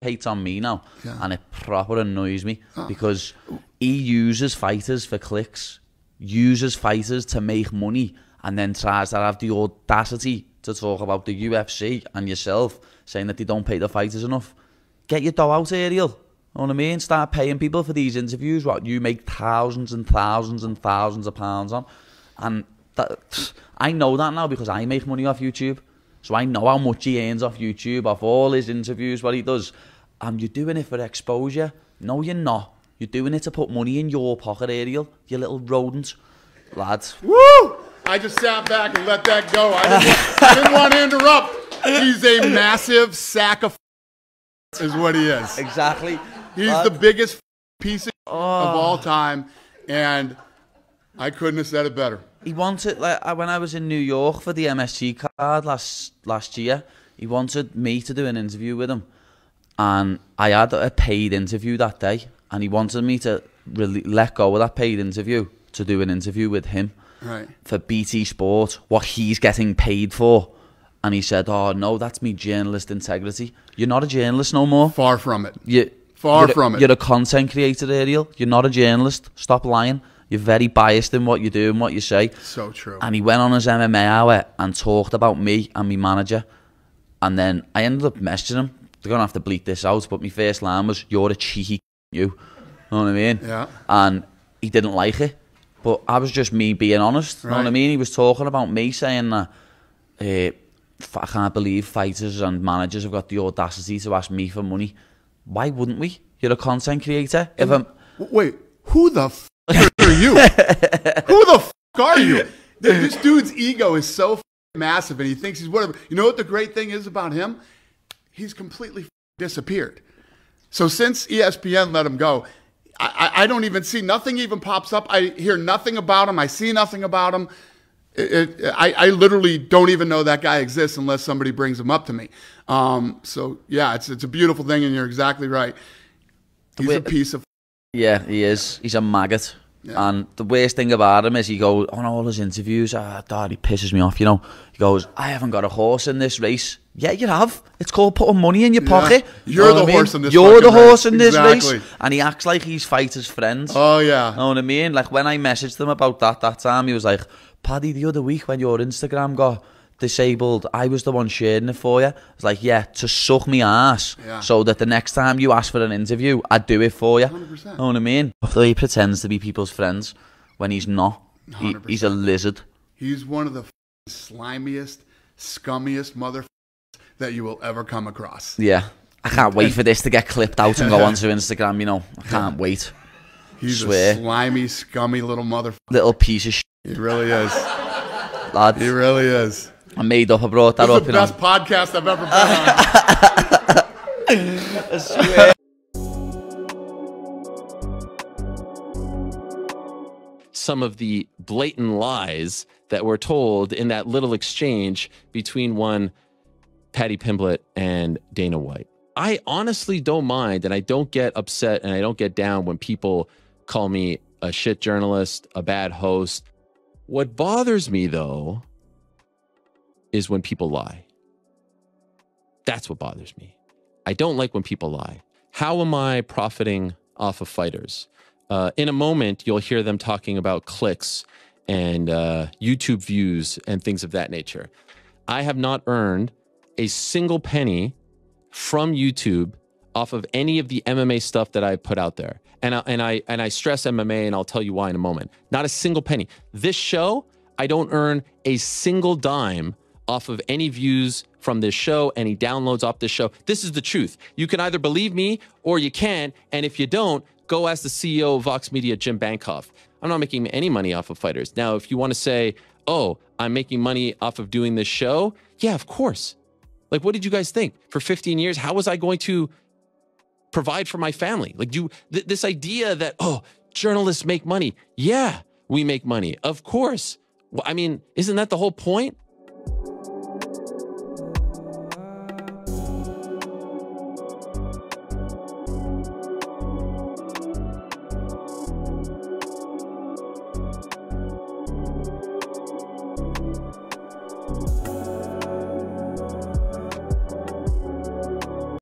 hates on me now, and it proper annoys me because he uses fighters for clicks, uses fighters to make money, and then tries to have the audacity to talk about the UFC and yourself, saying that they don't pay the fighters enough. Get your dough out, Ariel. Know what I mean? Start paying people for these interviews, what you make thousands and thousands and thousands of pounds on. And I know that now because I make money off YouTube. So I know how much he earns off YouTube, off all his interviews, what he does. And you're doing it for exposure. No, you're not. You're doing it to put money in your pocket, Ariel. You little rodent. Lads. Woo! I just sat back and let that go. I didn't want to interrupt. He's a massive sack of is what he is. Exactly. He's the biggest piece of all time. And I couldn't have said it better. He wanted, like, when I was in New York for the MSG card last year, he wanted me to do an interview with him. And I had a paid interview that day. And he wanted me to really let go of that paid interview to do an interview with him. Right. For BT Sport, what he's getting paid for. And he said, oh, no, that's me journalist integrity. You're not a journalist no more. Far from it. You're a content creator, Ariel. You're not a journalist. Stop lying. You're very biased in what you do and what you say. So true. And he went on his MMA hour and talked about me and my manager. And then I ended up messaging him. They're going to have to bleep this out, but my first line was, you're a cheeky you. Know what I mean? Yeah. And he didn't like it. But I was just me being honest. Right. Know what I mean? He was talking about me saying that I can't believe fighters and managers have got the audacity to ask me for money. Why wouldn't we? You're a content creator. Wait, who the f are you? Who the f are you? This dude's ego is so massive, and he thinks he's whatever. You know what the great thing is about him? He's completely disappeared. So since ESPN let him go, I don't even see, nothing even pops up. I hear nothing about him. I see nothing about him. I literally don't even know that guy exists unless somebody brings him up to me. So yeah, it's a beautiful thing, and you're exactly right. He's a piece of. Yeah, he is. He's a maggot. Yeah. And the worst thing about him is he goes on all his interviews. Dad, he pisses me off. You know, he goes, I haven't got a horse in this race. Yeah, you have. It's called putting money in your pocket. You're the horse in this. You're the horse in this race. And he acts like he's fighters' friends. Oh yeah. Know what I mean? Like when I messaged him about that time, he was like, Paddy, the other week when your Instagram got disabled, I was the one sharing it for you. I was like, yeah, to suck me ass, so that the next time you ask for an interview, I'd do it for you. 100%. Know what I mean? Although he pretends to be people's friends when he's not. He's a lizard. He's one of the slimiest, scummiest motherfuckers that you will ever come across. Yeah. I can't wait for this to get clipped out and go onto Instagram, you know. I can't wait. He's a slimy, scummy little motherfucker. Little piece of shit. He really is. Lads. He really is. I made up, I brought that up. This is the best podcast I've ever been on. I swear. Some of the blatant lies that were told in that little exchange between one Paddy Pimblett and Dana White. I honestly don't mind, and I don't get upset, and I don't get down when people call me a shit journalist, a bad host. What bothers me, though, is when people lie. That's what bothers me. I don't like when people lie. How am I profiting off of fighters? In a moment, you'll hear them talking about clicks and YouTube views and things of that nature. I have not earned a single penny from YouTube off of any of the MMA stuff that I put out there. And I stress MMA, and I'll tell you why in a moment. Not a single penny. This show, I don't earn a single dime off of any views from this show, any downloads off this show. This is the truth. You can either believe me or you can't. And if you don't, go ask the CEO of Vox Media, Jim Bankoff. I'm not making any money off of fighters. Now, if you want to say, oh, I'm making money off of doing this show, yeah, of course. Like, what did you guys think? For 15 years, how was I going to provide for my family? Like, this idea that, oh, journalists make money. Yeah, we make money. Of course. Well, I mean, isn't that the whole point?